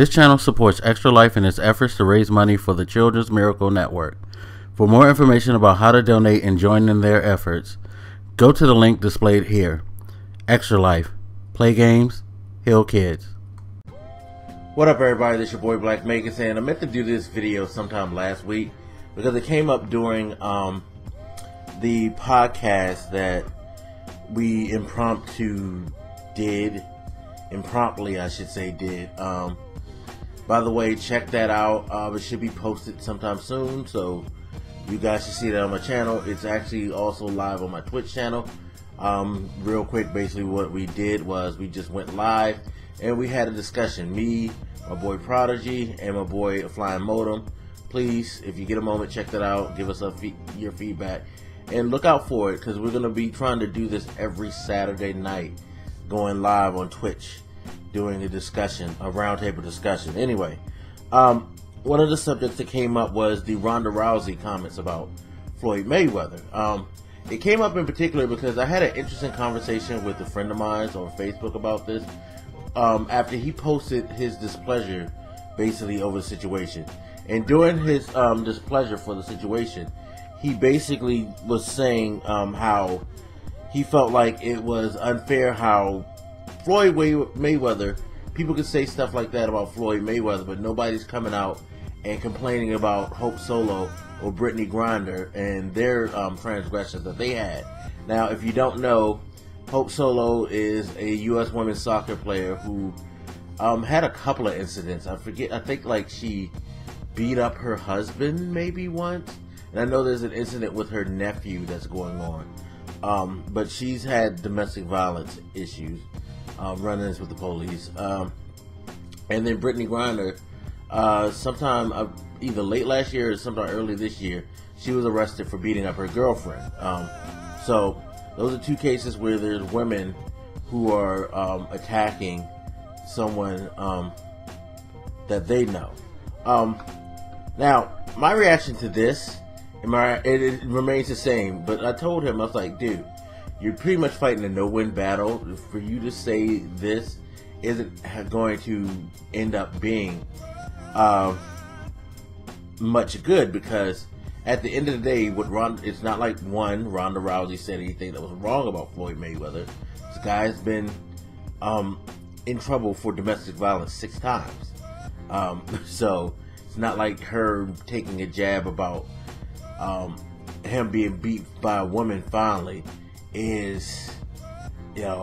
This channel supports Extra Life in its efforts to raise money for the Children's Miracle Network. For more information about how to donate and join in their efforts, go to the link displayed here. Extra Life. Play games, heal kids. What up, everybody? This is your boy Black Magus, and I meant to do this video sometime last week because it came up during the podcast that we impromptly I should say did. By the way, check that out. It should be posted sometime soon, so you guys should see that on my channel. It's actually also live on my Twitch channel. Real quick, basically what we did was we just went live and we had a discussion. Me, my boy Prodigy, and my boy Flying Modem. Please, if you get a moment, check that out. Give us your feedback and look out for it, because we're going to be trying to do this every Saturday night, going live on Twitch, doing a discussion, a roundtable discussion. Anyway, one of the subjects that came up was the Ronda Rousey comments about Floyd Mayweather. It came up in particular because I had an interesting conversation with a friend of mine on Facebook about this, after he posted his displeasure basically over the situation. And during his displeasure for the situation, he basically was saying how he felt like it was unfair how Floyd Mayweather, people could say stuff like that about Floyd Mayweather, but nobody's coming out and complaining about Hope Solo or Brittany Griner and their transgressions that they had. Now, if you don't know, Hope Solo is a U.S. women's soccer player who had a couple of incidents. I think like she beat up her husband maybe once, and I know there's an incident with her nephew that's going on. But she's had domestic violence issues, run-ins with the police. And then Brittany Griner, sometime either late last year or sometime early this year, she was arrested for beating up her girlfriend. So those are two cases where there's women who are attacking someone that they know. Now, my reaction to this, it remains the same, but I told him, I was like, dude, you're pretty much fighting a no-win battle. For you to say this isn't going to end up being much good, because at the end of the day, it's not like Ronda Rousey said anything that was wrong about Floyd Mayweather. This guy's been in trouble for domestic violence 6 times. So it's not like her taking a jab about him being beat by a woman finally is, is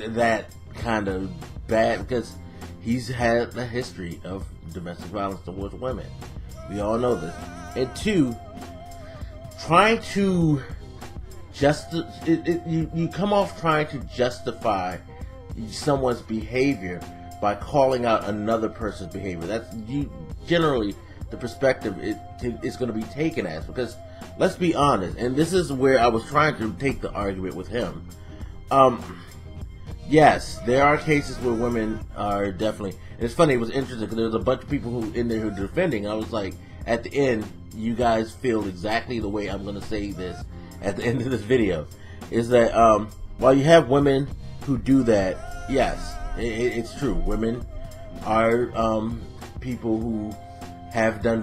that kind of bad, because he's had a history of domestic violence towards women. We all know this. And 2, trying to you come off trying to justify someone's behavior by calling out another person's behavior. That's generally the perspective it's going to be taken as, because let's be honest, and this is where I was trying to take the argument with him. Yes, there are cases where women are definitely, and it's funny, it was interesting because there was a bunch of people who in there who were defending. I was like, at the end, you guys feel exactly the way I'm going to say this at the end of this video, is that while you have women who do that, yes, it's true. Women are people who have done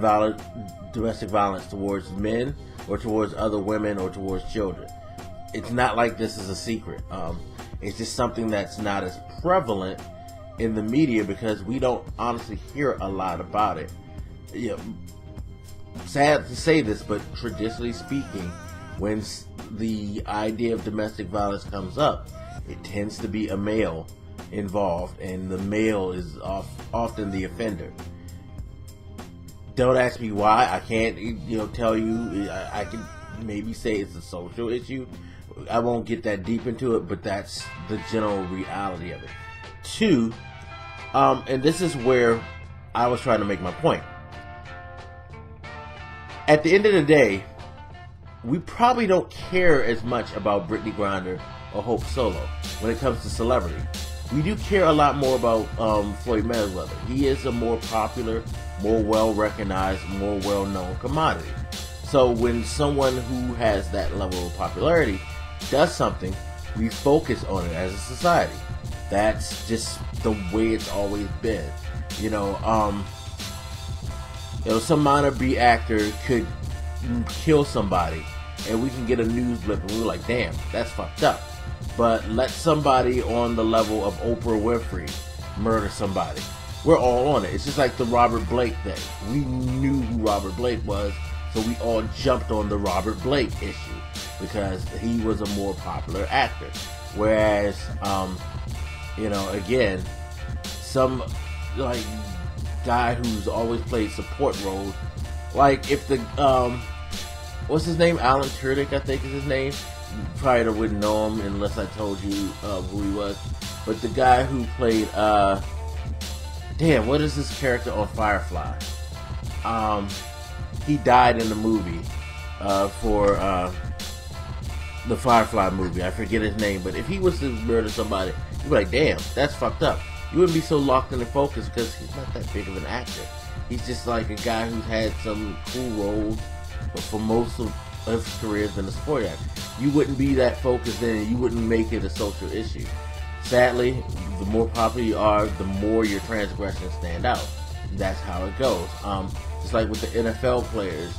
domestic violence towards men or towards other women or towards children. It's not like this is a secret. It's just something that's not as prevalent in the media because we don't honestly hear a lot about it. Sad to say this, but traditionally speaking, when the idea of domestic violence comes up, it tends to be a male involved, and the male is often the offender. Don't ask me why. I can't, tell you. I can maybe say it's a social issue. I won't get that deep into it, but that's the general reality of it. 2, and this is where I was trying to make my point. At the end of the day, we probably don't care as much about Brittany Griner or Hope Solo when it comes to celebrity. We do care a lot more about Floyd Mayweather. He is a more popular, more well-recognized, more well-known commodity. So when someone who has that level of popularity does something, we focus on it as a society. That's just the way it's always been. Some minor B actor could kill somebody, and we can get a news blip, and we're like, damn, that's fucked up. But let somebody on the level of Oprah Winfrey murder somebody, we're all on it. It's just like the Robert Blake thing. We knew who Robert Blake was, so we all jumped on the Robert Blake issue because he was a more popular actor. Whereas, again, some like guy who's always played support roles, like if the what's his name, Alan Tudyk, I think is his name. You probably wouldn't know him unless I told you who he was. But the guy who played damn, what is this character on Firefly? He died in the movie for the Firefly movie. I forget his name, but if he was to murder somebody, you'd be like, damn, that's fucked up. You wouldn't be so locked in the focus because he's not that big of an actor. He's just like a guy who's had some cool roles, but for most of his career has been a support actor. You wouldn't be that focused in, you wouldn't make it a social issue. Sadly, the more popular you are, the more your transgressions stand out. That's how it goes. Just like with the NFL players.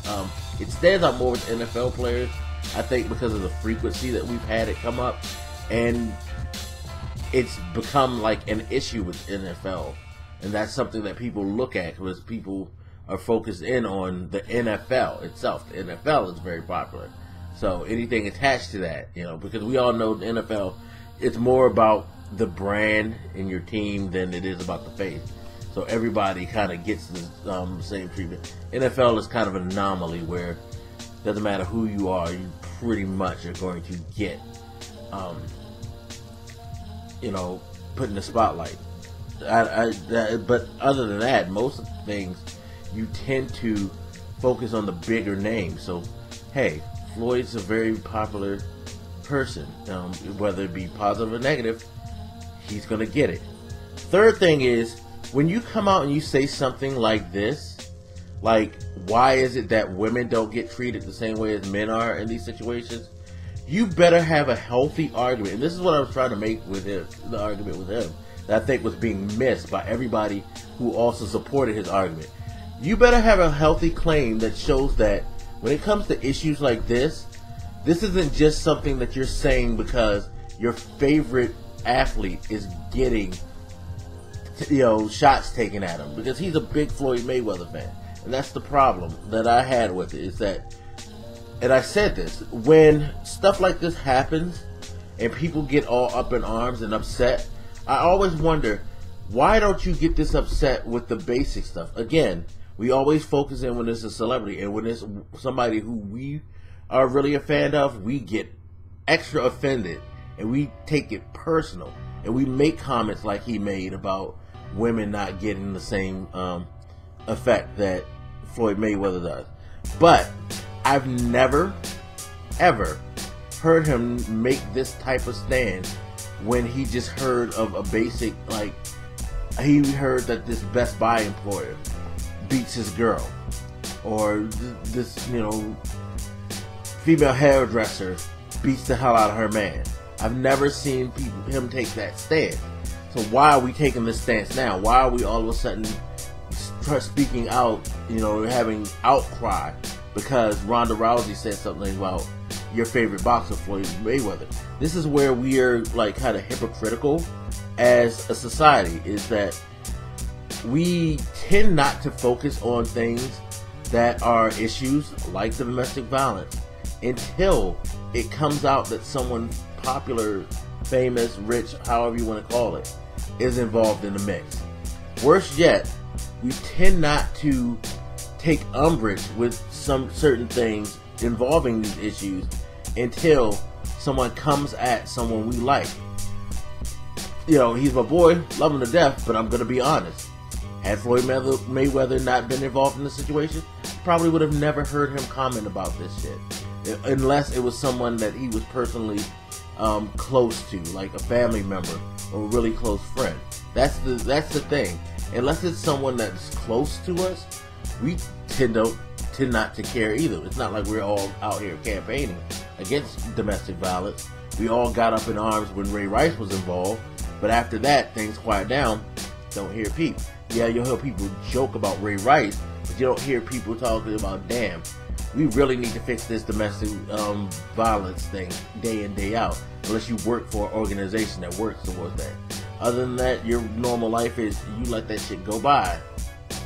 It stands out more with the NFL players, I think, because of the frequency that we've had it come up. And it's become like an issue with NFL. And that's something that people look at because people are focused in on the NFL itself. The NFL is very popular. So anything attached to that, because we all know the NFL, it's more about the brand in your team than it is about the face. So everybody kind of gets the same treatment. NFL is kind of an anomaly where it doesn't matter who you are, you pretty much are going to get, put in the spotlight. But other than that, most of the things, you tend to focus on the bigger names. So, hey, Floyd's a very popular person. Whether it be positive or negative, he's going to get it. Third thing is, when you come out and you say something like this, like, why is it that women don't get treated the same way as men are in these situations? You better have a healthy argument. And this is what I was trying to make with him, the argument with him, that I think was being missed by everybody who also supported his argument. You better have a healthy claim that shows that when it comes to issues like this isn't just something that you're saying because your favorite athlete is getting, shots taken at him, because he's a big Floyd Mayweather fan. And that's the problem that I had with it, is that, and I said this, when stuff like this happens and people get all up in arms and upset, I always wonder, why don't you get this upset with the basic stuff? Again, we always focus in when it's a celebrity, and when it's somebody who we are really a fan of, we get extra offended and we take it personal, and we make comments like he made about women not getting the same effect that Floyd Mayweather does. But I've never, ever heard him make this type of stand when he just heard of a basic, like, he heard that this Best Buy employer beats his girl, or this, female hairdresser beats the hell out of her man. I've never seen him take that stance. So why are we taking this stance now? Why are we all of a sudden speaking out, having outcry because Ronda Rousey said something about your favorite boxer, Floyd Mayweather? This is where we are like kind of hypocritical as a society, is that we tend not to focus on things that are issues like the domestic violence until it comes out that someone popular, famous, rich, however you want to call it, is involved in the mix. Worse yet, we tend not to take umbrage with some certain things involving these issues until someone comes at someone we like. He's my boy, love him to death, but I'm going to be honest. Had Floyd Mayweather not been involved in the situation, probably would have never heard him comment about this shit. Unless it was someone that he was personally close to, like a family member or a really close friend. That's the thing. Unless it's someone that's close to us, we tend not to care either. It's not like we're all out here campaigning against domestic violence. We all got up in arms when Ray Rice was involved, But after that, things quiet down. Don't hear people. Yeah, you'll hear people joke about Ray Rice, but you don't hear people talking about, damn, we really need to fix this domestic violence thing day in, day out. Unless you work for an organization that works towards that. Other than that, your normal life is you let that shit go by.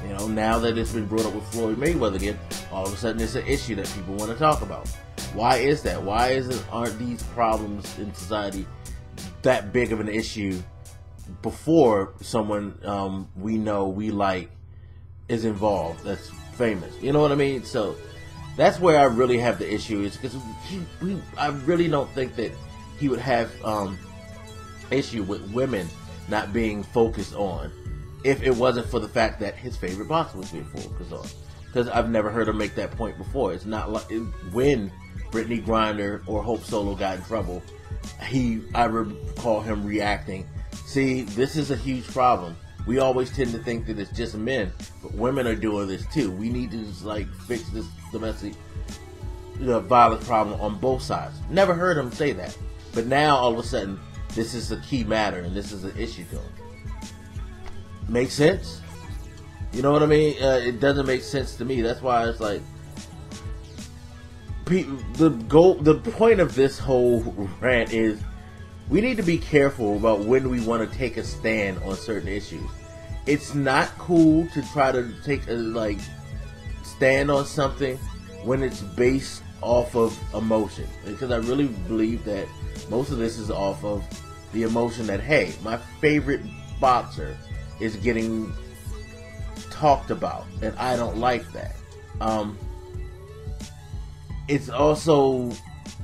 You know, now that it's been brought up with Floyd Mayweather again, all of a sudden it's an issue that people want to talk about. Why is that? Why aren't these problems in society that big of an issue before someone we know, we like, is involved, that's famous? You know what I mean? So that's where I really have the issue, is because I really don't think that he would have issue with women not being focused on, if it wasn't for the fact that his favorite boxer was being focused on. Because I've never heard him make that point before. It's not like when Brittany Griner or Hope Solo got in trouble, I recall him reacting. See, this is a huge problem. We always tend to think that it's just men, but women are doing this too. We need to just like fix this domestic violence problem on both sides. Never heard him say that, but now all of a sudden this is a key matter and this is an issue to him. Makes sense? You know what I mean? It doesn't make sense to me. That's why it's like the point of this whole rant is we need to be careful about when we want to take a stand on certain issues. It's not cool to try to take a stand on something when it's based off of emotion, because I really believe that most of this is off of the emotion that, hey, my favorite boxer is getting talked about and I don't like that. It's also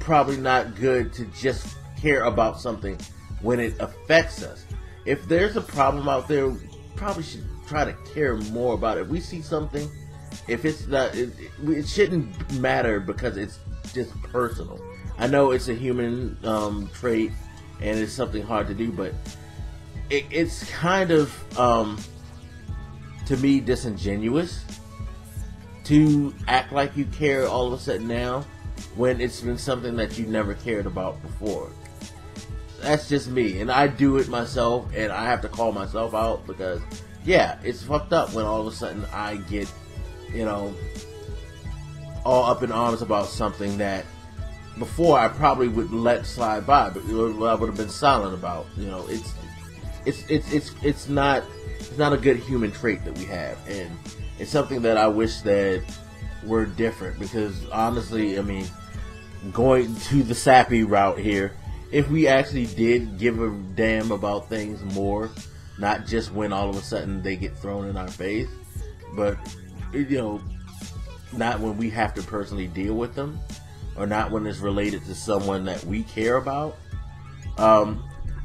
probably not good to just care about something when it affects us. If there's a problem out there, we probably should try to care more about it. If we see something, if it's not, it shouldn't matter because it's just personal. I know it's a human trait and it's something hard to do, but it's kind of to me disingenuous to act like you care all of a sudden now when it's been something that you never cared about before. That's just me, and I do it myself, and I have to call myself out because, yeah, it's fucked up when all of a sudden I get, all up in arms about something that before I probably would let slide by, but I would have been silent about. It's not a good human trait that we have, and it's something that I wish that were different, because honestly, I mean, going to the sappy route here, if we actually did give a damn about things more, not just when all of a sudden they get thrown in our face, but not when we have to personally deal with them, or not when it's related to someone that we care about,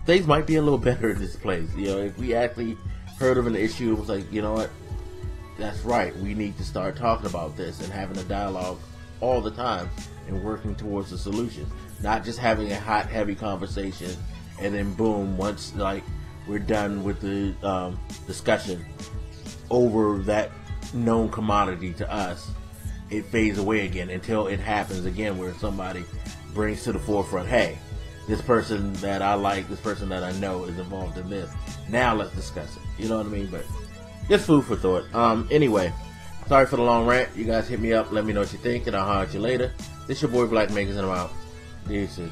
things might be a little better in this place. If we actually heard of an issue, it was like, you know what, that's right, we need to start talking about this and having a dialogue all the time and working towards a solution, not just having a hot, heavy conversation and then boom, once we're done with the discussion over that known commodity to us, it fades away again until it happens again where somebody brings to the forefront, hey, this person that I like, this person that I know is involved in this. Now let's discuss it. You know what I mean? But just food for thought. Anyway, sorry for the long rant. You guys hit me up. Let me know what you think, and I'll holler at you later. This your boy Black Makers, and I'm out. Deuces.